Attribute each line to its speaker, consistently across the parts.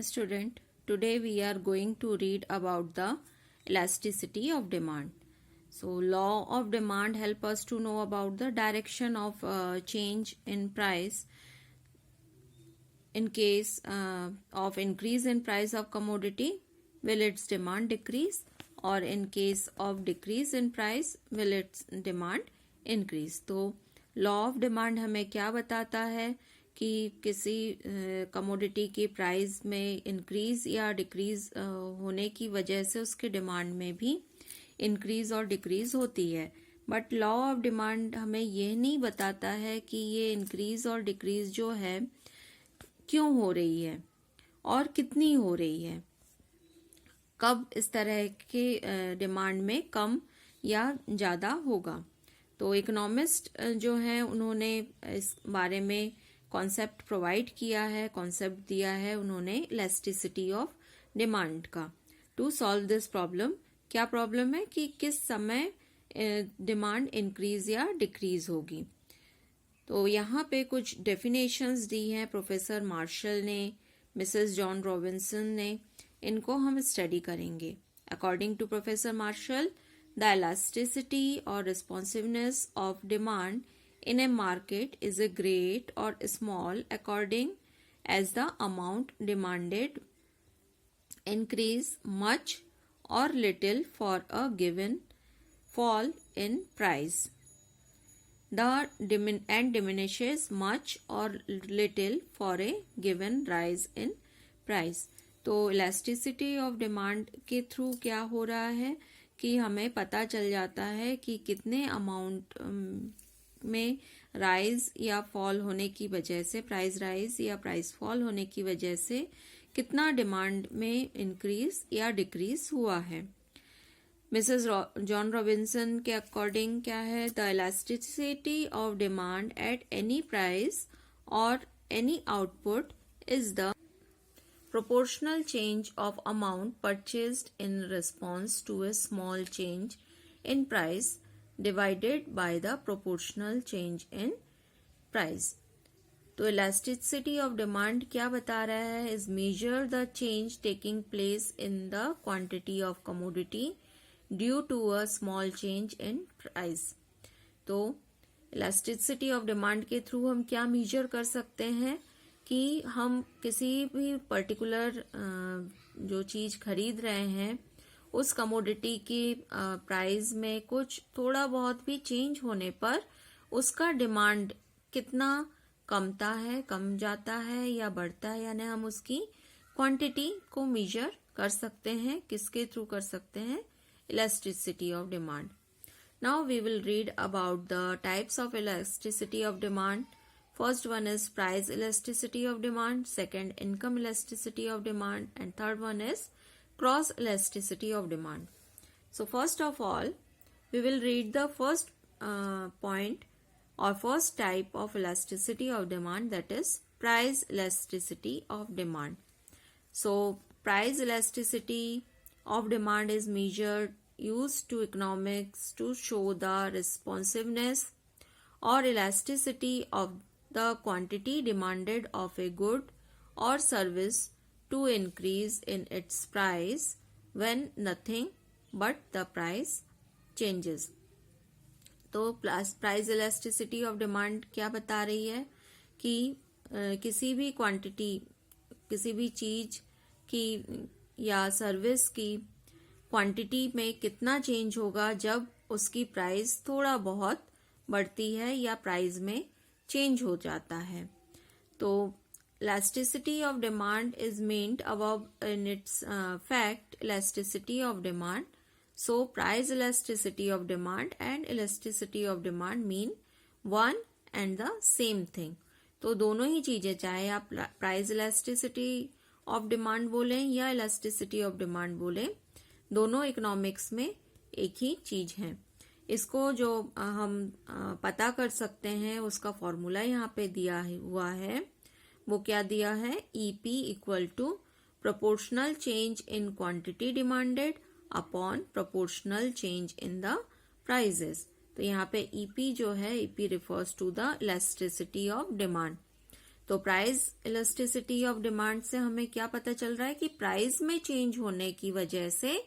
Speaker 1: Student, today we are going to read about the elasticity of demand. So, law of demand help us to know about the direction of change in price in case of increase in price of commodity. Will its demand decrease, or in case of decrease in price will its demand increase? तो law of demand हमें क्या बताता है कि किसी commodity की price में increase या डिक्रीज होने की वजह से उसके डिमांड में भी इंक्रीज और डिक्रीज होती है. बट लॉ ऑफ डिमांड हमें ये नहीं बताता है कि ये इंक्रीज और डिक्रीज जो है क्यों हो रही है और कितनी हो रही है, कब इस तरह के डिमांड में कम या ज़्यादा होगा. तो इकोनॉमिस्ट जो हैं उन्होंने इस बारे में कॉन्सेप्ट प्रोवाइड किया है, कॉन्सेप्ट दिया है उन्होंने इलास्टिसिटी ऑफ डिमांड का. टू सॉल्व दिस प्रॉब्लम, क्या प्रॉब्लम है कि किस समय डिमांड इंक्रीज या डिक्रीज होगी. तो यहाँ पे कुछ डेफिनेशंस दी हैं प्रोफेसर मार्शल ने, मिसेस जॉन रॉबिन्सन ने. इनको हम स्टडी करेंगे. According to professor Marshall, the elasticity or responsiveness of demand in a market is a great or small according as the amount demanded increase much or little for a given fall in price. And diminishes much or little for a given rise in price. तो elasticity of demand के through क्या हो रहा है कि हमें पता चल जाता है कि कितने अमाउंट में राइज या फॉल होने की वजह से, प्राइस राइज या प्राइस फॉल होने की वजह से कितना डिमांड में इंक्रीज या डिक्रीज हुआ है. मिसेस जॉन रॉबिन्सन के अकॉर्डिंग क्या है, the elasticity of demand at any price और any output is the proportional change of amount purchased in response to a small change in price divided by the proportional change in price. तो elasticity of demand क्या बता रहा है, is measure the change taking place in the quantity of commodity due to a small change in price. तो elasticity of demand के through हम क्या measure कर सकते हैं कि हम किसी भी पर्टिकुलर जो चीज़ खरीद रहे हैं उस कमोडिटी की प्राइस में कुछ थोड़ा बहुत भी चेंज होने पर उसका डिमांड कितना कमता है, कम जाता है या बढ़ता है, यानी हम उसकी क्वांटिटी को मेजर कर सकते हैं. किसके थ्रू कर सकते हैं, elasticity of demand. Now we will read about the types of elasticity of demand. First one is price elasticity of demand, second income elasticity of demand, and third one is cross elasticity of demand. So first of all, we will read the first point or first type of elasticity of demand, that is price elasticity of demand. So price elasticity of demand is measured used to economics to show the responsiveness or elasticity of the quantity demanded of a good or service to increase in its price when nothing but the price changes. तो price elasticity of demand क्या बता रही है कि किसी भी quantity, किसी भी चीज की या सर्विस की क्वांटिटी में कितना चेंज होगा जब उसकी प्राइस थोड़ा बहुत बढ़ती है या प्राइस में चेंज हो जाता है. तो elasticity of demand is meant above in its fact elasticity of demand. So price elasticity of demand and elasticity of demand mean one and the same thing. तो दोनों ही चीजें, चाहे आप प्राइस इलास्टिसिटी ऑफ डिमांड बोलें या elasticity of demand बोलें, दोनों economics में एक ही चीज है. इसको जो हम पता कर सकते हैं उसका फॉर्मूला यहाँ पे दिया हुआ है. वो क्या दिया है, EP equal to proportional change in quantity demanded upon proportional change in the prices. तो यहाँ पे EP जो है, EP refers to the elasticity of demand. तो प्राइस इलास्टिसिटी ऑफ डिमांड से हमें क्या पता चल रहा है कि प्राइस में चेंज होने की वजह से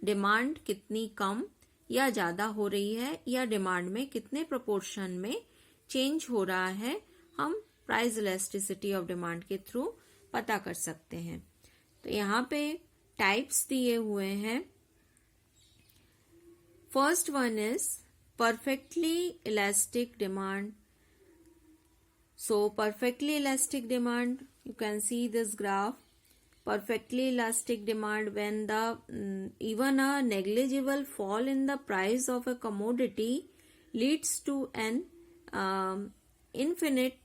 Speaker 1: डिमांड कितनी कम या ज्यादा हो रही है, या डिमांड में कितने प्रोपोर्शन में चेंज हो रहा है, हम प्राइस इलास्टिसिटी ऑफ डिमांड के थ्रू पता कर सकते हैं। तो यहाँ पे टाइप्स दिए हुए हैं। First one is perfectly elastic demand. So perfectly elastic demand, you can see this graph. Perfectly elastic demand, when the even a negligible fall in the price of a commodity leads to an infinite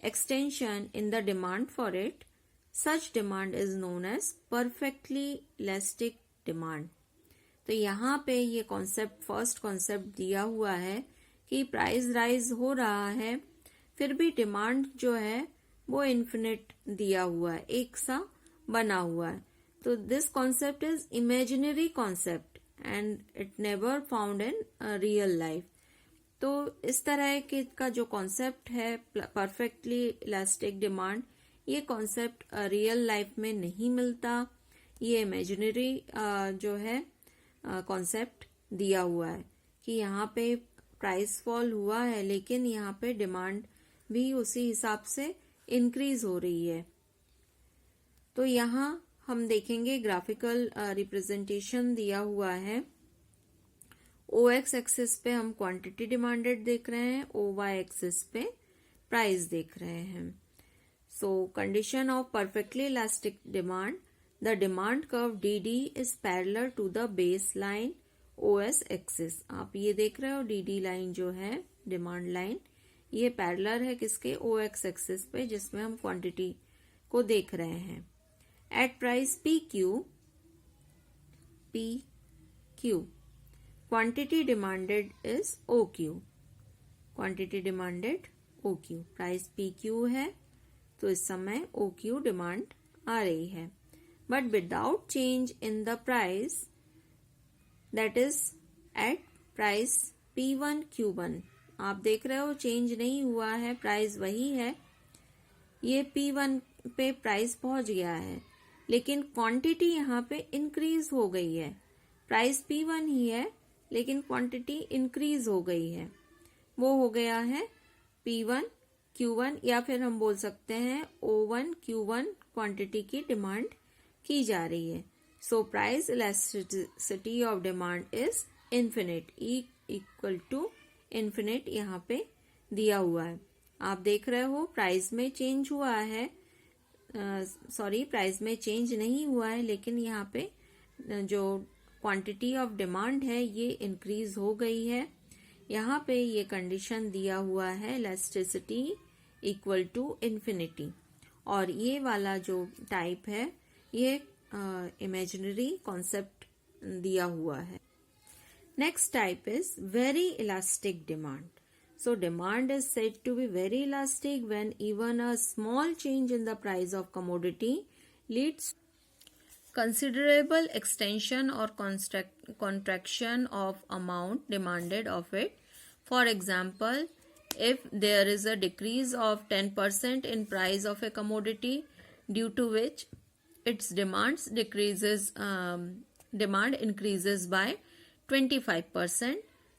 Speaker 1: extension in the demand for it, such demand is known as perfectly elastic demand. तो यहाँ पे ये concept, first concept दिया हुआ है कि price rise हो रहा है, फिर भी डिमांड जो है वो इन्फिनिट दिया हुआ है, एक सा बना हुआ है। तो this concept is imaginary concept and it never found in real life. तो इस तरह के का जो कॉन्सेप्ट है परफेक्टली इलास्टिक डिमांड, ये कॉन्सेप्ट रियल लाइफ में नहीं मिलता, ये इमेजिनरी जो है कॉन्सेप्ट दिया हुआ है कि यहाँ पे प्राइस फॉल हुआ है लेकिन यहाँ पे डिमांड भी उसी हिसाब से इंक्रीज हो रही है। तो यहाँ हम देखेंगे ग्राफिकल रिप्रेजेंटेशन दिया हुआ है। OX एक्सिस पे हम क्वांटिटी डिमांडेड देख रहे हैं, OY एक्सिस पे प्राइस देख रहे हैं। सो condition of perfectly elastic demand, the demand curve DD is parallel to the baseline OS axis। आप ये देख रहे हो DD लाइन जो है डिमांड लाइन, ये पैरेलल है किसके, OX एक्सिस पे, जिसमें हम क्वांटिटी को देख रहे हैं। At price PQ quantity demanded is OQ, quantity demanded OQ, price PQ है तो इस समय OQ डिमांड आ रही है। But without change in the price, that is at price P1 Q1, आप देख रहे हो चेंज नहीं हुआ है, प्राइस वही है, ये P1 पे प्राइस पहुंच गया है लेकिन क्वांटिटी यहाँ पे इंक्रीज हो गई है। प्राइस P1 ही है लेकिन क्वांटिटी इंक्रीज हो गई है, वो हो गया है P1 Q1, या फिर हम बोल सकते हैं O1 Q1 क्वांटिटी की डिमांड की जा रही है। So price elasticity of demand is infinite, equal to infinite यहाँ पे दिया हुआ है। आप देख रहे हो प्राइस में चेंज हुआ है, प्राइस में चेंज नहीं हुआ है लेकिन यहाँ पे जो क्वांटिटी ऑफ डिमांड है ये इंक्रीज हो गई है। यहाँ पे ये कंडीशन दिया हुआ है इलास्टिसिटी इक्वल टू इन्फिनिटी, और ये वाला जो टाइप है ये इमेजिनरी कॉन्सेप्ट दिया हुआ है। Next type is very elastic demand. So demand is said to be very elastic when even a small change in the price of commodity leads considerable extension or contraction of amount demanded of it. For example, if there is a decrease of 10% in price of a commodity due to which its demand increases by 25%,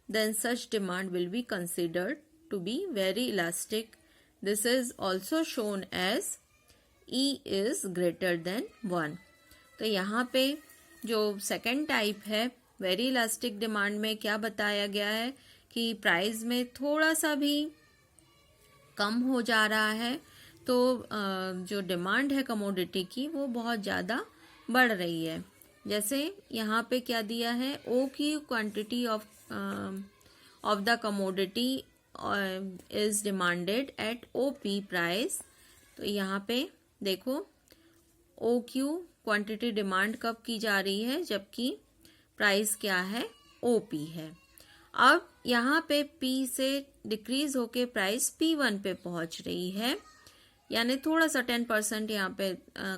Speaker 1: then such demand will be considered to be very elastic. This is also shown as E is greater than 1. तो यहाँ पे जो second type है very elastic demand में क्या बताया गया है कि प्राइस में थोड़ा सा भी कम हो जा रहा है तो जो डिमांड है कमोडिटी की वो बहुत ज़्यादा बढ़ रही है। जैसे यहाँ पे क्या दिया है, ओ की quantity of the commodity is demanded at OP price। तो यहाँ पे देखो OQ क्वांटिटी डिमांड कब की जा रही है, जबकि प्राइस क्या है, OP है। अब यहाँ पे P से डिक्रीज होके प्राइस P1 पे पहुंच रही है, यानी थोड़ा सा 10% यहाँ पे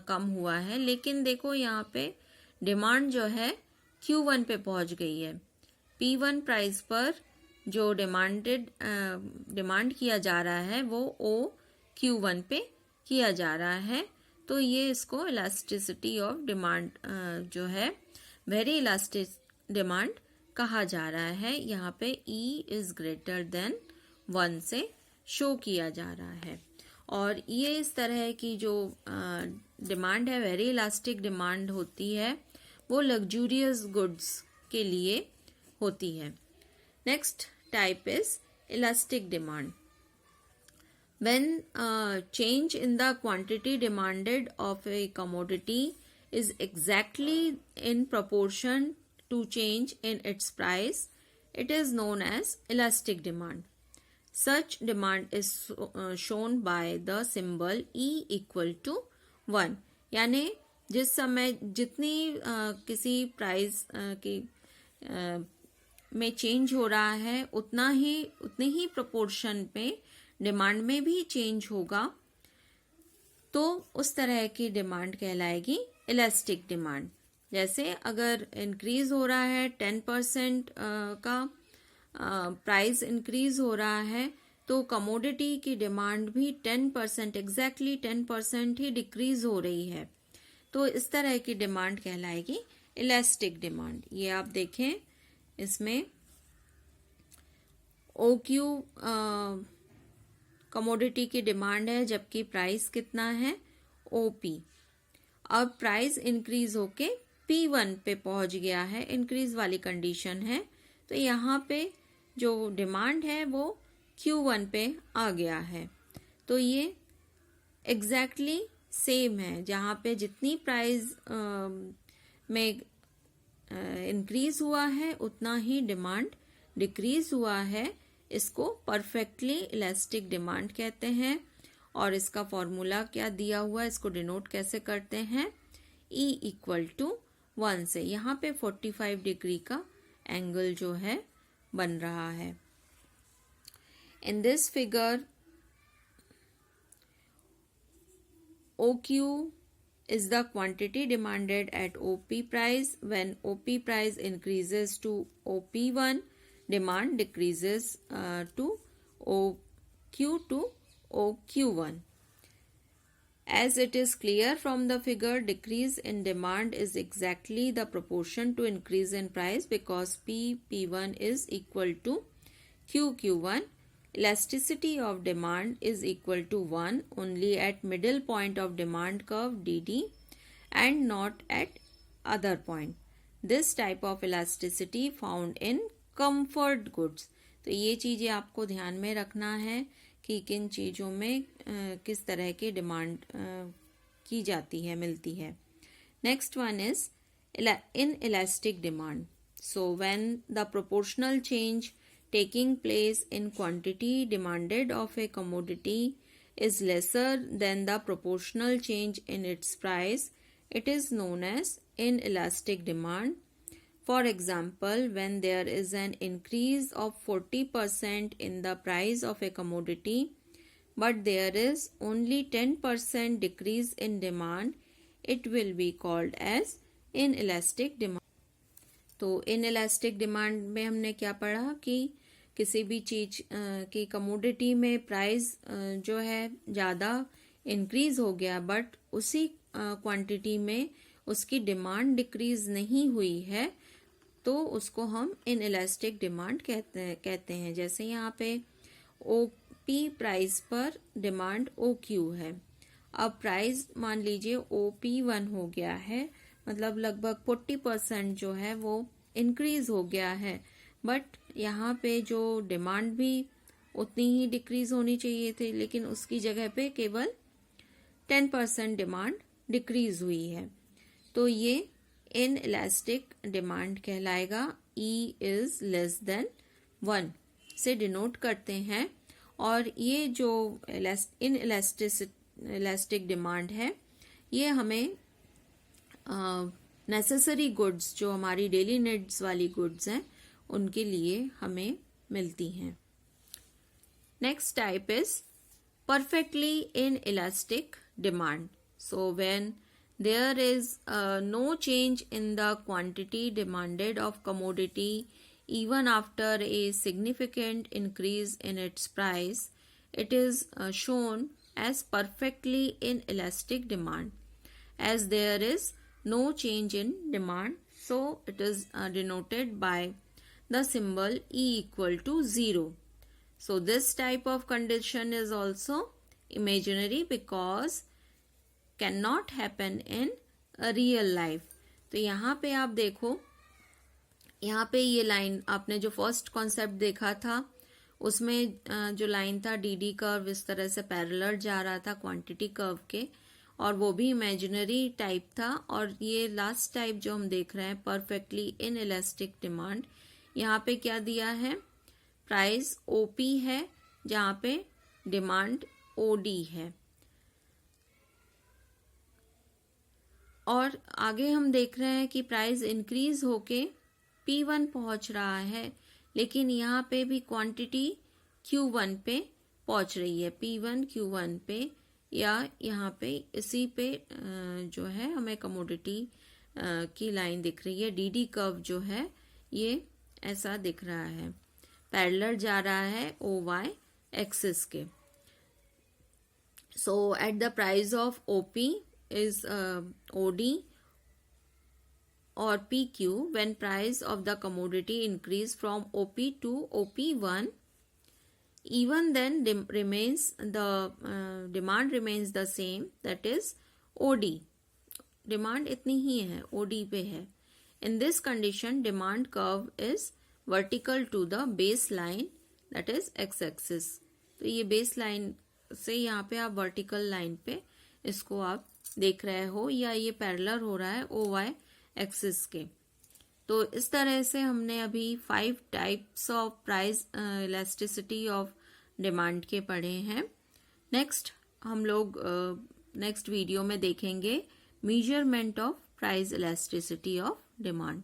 Speaker 1: कम हुआ है, लेकिन देखो यहाँ पे डिमांड जो है Q1 पे पहुंच गई है। P1 प्राइस पर जो डिमांड किया जा रहा है वो Q1 पे किया जा रहा है। तो ये इसको इलास्टिसिटी ऑफ डिमांड जो है वेरी इलास्टिक डिमांड कहा जा रहा है। यहाँ पे E इज ग्रेटर देन 1 से शो किया जा रहा है। और ये इस तरह की जो डिमांड है, वेरी इलास्टिक डिमांड होती है, वो लग्जूरियस गुड्स के लिए होती है। Next type is elastic demand. When change in the quantity demanded of a commodity is exactly in proportion to change in its price, it is known as elastic demand. Such demand is shown by the symbol E equal to 1. यानी जिस समय जितनी किसी price की में change हो रहा है उतने ही प्रोपोर्शन पे डिमांड में भी चेंज होगा, तो उस तरह की डिमांड कहलाएगी इलास्टिक डिमांड। जैसे अगर इंक्रीज हो रहा है 10% का प्राइस इंक्रीज हो रहा है, तो कमोडिटी की डिमांड भी 10% एग्जैक्टली 10% ही डिक्रीज हो रही है, तो इस तरह की डिमांड कहलाएगी इलास्टिक डिमांड। ये आप देखें, इसमें OQ कमोडिटी की डिमांड है, जबकि प्राइस कितना है OP। अब प्राइस इंक्रीज होके P1 पे पहुंच गया है, इंक्रीज वाली कंडीशन है, तो यहाँ पे जो डिमांड है वो Q1 पे आ गया है। तो ये एग्जैक्टली सेम है, जहाँ पे जितनी प्राइस में इंक्रीज हुआ है उतना ही डिमांड डिक्रीज हुआ है। इसको परफेक्टली इलास्टिक डिमांड कहते हैं। और इसका फॉर्मूला क्या दिया हुआ है, इसको डिनोट कैसे करते हैं, E इक्वल टू 1 से। यहाँ पे 45 डिग्री का एंगल जो है बन रहा है। In this figure OQ is the quantity demanded at OP price. When OP price increases to OP1, demand decreases to OQ to OQ1. As it is clear from the figure, decrease in demand is exactly the proportion to increase in price because P1 is equal to QQ1. Elasticity of demand is equal to 1 only at middle point of demand curve DD and not at other point. This type of elasticity found in comfort goods. तो ये चीजें आपको ध्यान में रखना है कि किन चीजों में किस तरह की डिमांड की जाती है, मिलती है। Next one is inelastic demand. So when the proportional change taking place in quantity demanded of a commodity is lesser than the proportional change in its price, it is known as inelastic demand. For example, when there is an increase of 40% in the price of a commodity, but there is only 10% decrease in demand, it will be called as inelastic demand. तो inelastic demand में हमने क्या पढ़ा कि किसी भी चीज की कमोडिटी में प्राइस जो है ज़्यादा इंक्रीज हो गया, बट उसी क्वांटिटी में उसकी डिमांड डिक्रीज नहीं हुई है, तो उसको हम इनइलास्टिक डिमांड कहते हैं। जैसे यहाँ पे OP प्राइस पर डिमांड OQ है। अब प्राइस मान लीजिए OP1 हो गया है, मतलब लगभग 40% जो है वो इंक्रीज हो गया है, बट यहाँ पे जो डिमांड भी उतनी ही डिक्रीज होनी चाहिए थी, लेकिन उसकी जगह पे केवल 10% डिमांड डिक्रीज हुई है, तो ये इनइलास्टिक डिमांड कहलाएगा। E इज लेस देन 1 से डिनोट करते हैं। और ये जो इलास्टिक डिमांड है, ये हमें नेसेसरी गुड्स, जो हमारी डेली नीड्स वाली गुड्स हैं, उनके लिए हमें मिलती हैं। Next type is perfectly inelastic demand. So when there is no change in the quantity demanded of commodity even after a significant increase in its price, it is shown as perfectly inelastic demand. As there is no change in demand, so it is denoted by the symbol E equal to 0. So this type of condition is also imaginary because cannot happen in a real life. तो यहाँ पे आप देखो, यहाँ पे ये line आपने जो फर्स्ट कॉन्सेप्ट देखा था उसमें जो लाइन था डी कर्व इस तरह से पैरेलल जा रहा था क्वांटिटी कर्व के, और वो भी इमेजिनरी टाइप था. और ये लास्ट टाइप जो हम देख रहे हैं परफेक्टली इनइलास्टिक डिमांड, यहाँ पे क्या दिया है, प्राइस ओपी है जहाँ पे डिमांड ओडी है. और आगे हम देख रहे हैं कि प्राइस इंक्रीज होके P1 पहुंच रहा है, लेकिन यहाँ पे भी क्वांटिटी Q1 पे पहुंच रही है, P1 Q1 पे, या यहाँ पे इसी पे जो है हमें कमोडिटी की लाइन दिख रही है. डी कर्व जो है ये ऐसा दिख रहा है, पैरेलल जा रहा है OY एक्सिस के. So at the price of OP is OD or PQ when price of the commodity increase from OP to OP1, even then remains the demand remains the same, that is OD. Demand इतनी ही है, OD पे है. In this condition demand curve is vertical to the baseline, that is x-axis. तो ये baseline से यहाँ पे आप vertical line पे इसको आप देख रहे हो, या ये पैरेलल हो रहा है OY एक्सिस के. तो इस तरह से हमने अभी 5 types of price elasticity of demand के पढ़े हैं. नेक्स्ट हम लोग नेक्स्ट वीडियो में देखेंगे measurement of price elasticity of demand.